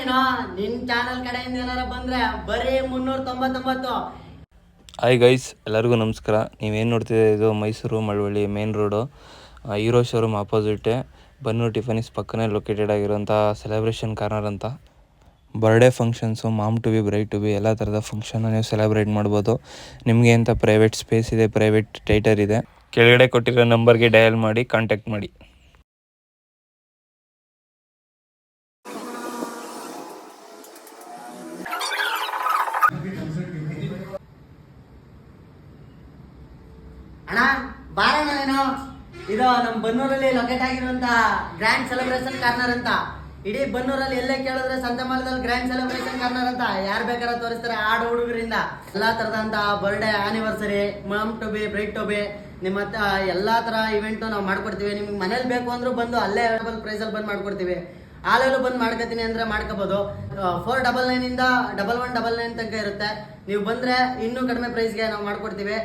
ನೀನು ನಿನ್ ಚಾನಲ್ ಕಡೆಯಿಂದ ಏನಾರ ಬಂದ್ರೆ ಬರೀ 399. ಹಾಯ್ ಗೈಸ್, ಎಲ್ಲರಿಗೂ ನಮಸ್ಕಾರ. ನೀವೇನು ನೋಡ್ತಿದ್ದೀರಿ, ಇದು Mysore Malavalli main road, hero showroom opposite Bannur Tiffany's ಪಕ್ಕನೇ ಲೊಕೇಟೆಡ್ ಆಗಿರುವಂಥ ಸೆಲೆಬ್ರೇಷನ್ ಕಾರ್ನರ್ ಅಂತ. Birthday functions, mom to be, bride to be ಎಲ್ಲ ಥರದ ಫಂಕ್ಷನ್ನ ನೀವು ಸೆಲೆಬ್ರೇಟ್ ಮಾಡ್ಬೋದು. ನಿಮಗೆ ಅಂತ ಪ್ರೈವೇಟ್ ಸ್ಪೇಸ್ ಇದೆ, ಪ್ರೈವೇಟ್ ಥಿಯೇಟರ್ ಇದೆ. ಕೆಳಗಡೆ ಕೊಟ್ಟಿರೋ ನಂಬರ್ಗೆ ಡಯಲ್ ಮಾಡಿ ಕಾಂಟ್ಯಾಕ್ಟ್ ಮಾಡಿ. ಅಣ್ಣ ಬಾರಣ್ಣ ನೀನು. ಇದು ನಮ್ಮ ಬನ್ನೂರಲ್ಲಿ ಲೊಕೇಟ್ ಆಗಿರುವಂತ ಗ್ರ್ಯಾಂಡ್ ಸೆಲೆಬ್ರೇಷನ್ ಕಾರ್ನರ್ ಅಂತ. ಇಡೀ ಬನ್ನೂರಲ್ಲಿ ಎಲ್ಲೇ ಕೇಳಿದ್ರೆ ಸಂತೆಮಾಲದಲ್ಲಿ ಗ್ರ್ಯಾಂಡ್ ಸೆಲೆಬ್ರೇಷನ್ ಕಾರ್ನರ್ ಅಂತ ಯಾರು ಬೇಕಾದ್ರೆ ತೋರಿಸ್ತಾರೆ. ಆಡು ಹುಡುಗರಿಂದ ಎಲ್ಲಾ ತರದಂತ birthday, anniversary, mom to be, bride to be, ನಿಮ್ಮ ಎಲ್ಲಾ ತರ ಇವೆಂಟ್ ನಾವು ಮಾಡ್ಕೊಡ್ತೀವಿ. ನಿಮ್ಗೆ ಮನೇಲಿ ಬೇಕು ಅಂದ್ರೂ ಬಂದು ಅಲ್ಲೇ ಅವೈಲೇಬಲ್ ಪ್ರೈಸ್ ಅಲ್ಲಿ ಬಂದು ಮಾಡ್ಕೊಡ್ತೀವಿ. ಹಾಲಲ್ಲೂ ಬಂದು ಮಾಡ್ಕೊತೀನಿ ಅಂದ್ರೆ ಮಾಡ್ಕೋಬಹುದು. 499 ಇಂದ 1199 ತನಕ ಇರುತ್ತೆ. ನೀವು ಬಂದ್ರೆ ಇನ್ನೂ ಕಡಿಮೆ ಪ್ರೈಸ್ಗೆ ನಾವು ಮಾಡ್ಕೊಡ್ತೀವಿ.